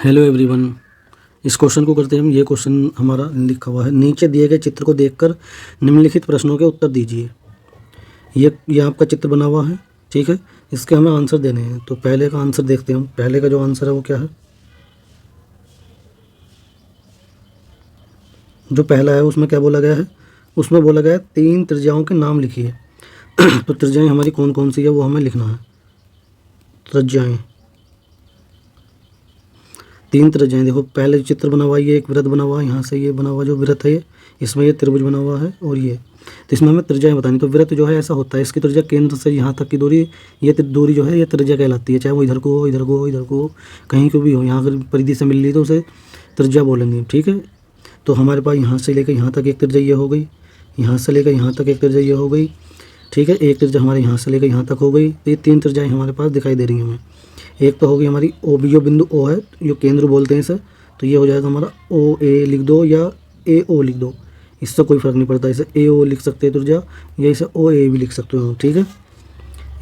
Hello everyone. इस question को करते हैं हम। ये क्वेश्चन हमारा लिखा हुआ है, नीचे दिए गए चित्र को देखकर निम्नलिखित प्रश्नों के उत्तर दीजिए। ये आपका चित्र बना हुआ है, ठीक है। इसके हमें आंसर देने हैं। तो पहले का आंसर देखते हैं हम। पहले का जो आंसर है वो क्या है, जो पहला है उसमें क्या बोला गया है, उसमें बोला गया है 3 त्रिज्याओं के नाम लिखिए। तो त्रिज्याएँ हमारी कौन कौन सी है वो हमें लिखना है। त्रिज्याएँ, 3 त्रिज्याएँ देखो, पहले जो चित्र बना हुआ है ये एक वृत्त बना हुआ है, यहाँ से ये बना हुआ जो वृत्त है ये, इसमें ये त्रिभुज बना हुआ है और ये, तो इसमें हमें त्रिज्याएँ बतानी। तो वृत्त जो है ऐसा होता है, इसकी त्रिज्या केंद्र से यहाँ तक की दूरी, ये दूरी जो है ये त्रिज्या कहलाती है। चाहे वो इधर को हो, इधर को हो, इधर को हो, कहीं को भी हो, यहाँ अगर परिधि से मिल ली तो उसे त्रिज्या बोलेंगे, ठीक है। तो हमारे पास यहाँ से लेकर यहाँ तक एक त्रिज्या ये हो गई, यहाँ से लेकर यहाँ तक एक त्रिज्या ये हो गई, ठीक है। एक त्रिज्या हमारे यहाँ से लेकर यहाँ तक हो गई। तो ये 3 त्रिज्याएँ हमारे पास दिखाई दे रही हैं हमें। एक तो होगी हमारी ओ बी, जो बिंदु ओ है, जो केंद्र बोलते हैं इसे, तो ये हो जाएगा हमारा ओ ए लिख दो या ए ओ लिख दो, इससे कोई फ़र्क नहीं पड़ता। इसे ए ओ लिख सकते हैं त्रिज्या, या इसे ओ ए भी लिख सकते हो, ठीक है।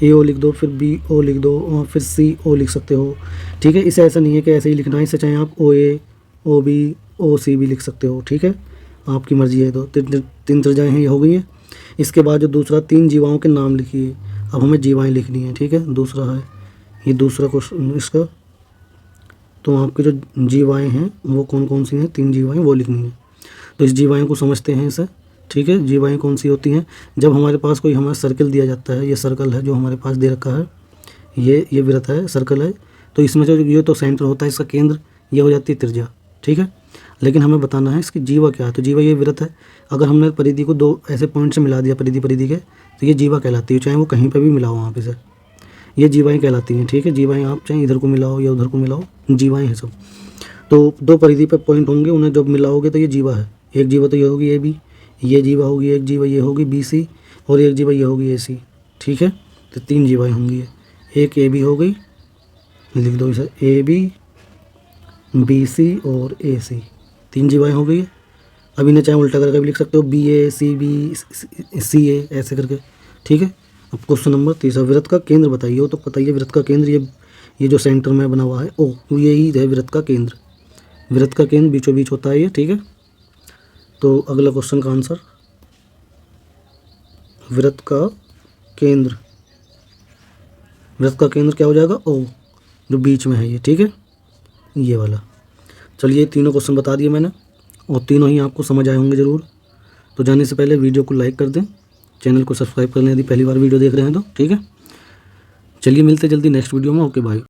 ए ओ लिख दो, फिर बी ओ लिख दो, और फिर सी ओ लिख सकते हो, ठीक है। इसे ऐसा नहीं है कि ऐसे ही लिखना है, इसे चाहे आप ओ ए, ओ बी, ओ सी भी लिख सकते हो, ठीक है। आपकी मर्ज़ी है। तो 3 त्रिज्याएँ हैं, ये हो गई हैं। इसके बाद जो दूसरा 3 जीवाओं के नाम लिखिए। अब हमें जीवाएँ लिखनी है, ठीक है। दूसरा है ये, दूसरा क्वेश्चन इसका। तो आपके जो जीवाएँ हैं वो कौन कौन सी हैं, 3 जीवाएँ वो लिखनी है। तो इस जीवाएँ को समझते हैं इसे, ठीक है। जीवाएँ कौन सी होती हैं, जब हमारे पास कोई हमारा सर्कल दिया जाता है, ये सर्कल है जो हमारे पास दे रखा है, ये वृत्त है, सर्कल है, तो इसमें जो ये तो सेंटर होता है इसका केंद्र, ये हो जाती है त्रिज्या, ठीक है। लेकिन हमें बताना है इसकी जीवा क्या है। तो जीवा ये वृत्त है, अगर हमने परिधि को 2 ऐसे पॉइंट से मिला दिया, परिधि के, तो ये जीवा कहलाती है, चाहे वो कहीं पर भी मिला हो वहाँ पे से, ये जीवाएँ कहलाती हैं, ठीक है। जीवाएँ आप चाहे इधर को मिलाओ या उधर को मिलाओ, जीवाएँ हैं सब। तो 2 परिधि पे पॉइंट होंगे, उन्हें जब मिलाओगे तो ये जीवा है। एक जीवा तो ये होगी ए बी, ये जीवा होगी, एक जीवा ये होगी बी सी, और एक जीवा ये होगी ए सी, ठीक है। तो 3 जीवाएँ होंगी। एक ए बी हो गई, लिख दो इसे ए बी सी और ए सी, 3 जीवाएँ हो गई। अब इन्हें चाहे उल्टा करके भी लिख सकते हो, बी ए सी बी सी ए, ऐसे करके, ठीक है। अब क्वेश्चन नंबर 3, वृत्त का केंद्र बताइए। हो तो बताइए वृत्त का केंद्र, ये जो सेंटर में बना हुआ है ओ, यही है वृत्त का केंद्र। वृत्त का केंद्र बीचों बीच होता है ये, ठीक है। तो अगला क्वेश्चन का आंसर, वृत्त का केंद्र, वृत्त का केंद्र क्या हो जाएगा, ओ, जो बीच में है ये, ठीक है, ये वाला। चलिए तीनों क्वेश्चन बता दिए मैंने, और तीनों ही आपको समझ आए होंगे ज़रूर। तो जाने से पहले वीडियो को लाइक कर दें, चैनल को सब्सक्राइब कर लें यदि पहली बार वीडियो देख रहे हैं तो, ठीक है। चलिए मिलते जल्दी नेक्स्ट वीडियो में। Okay bye.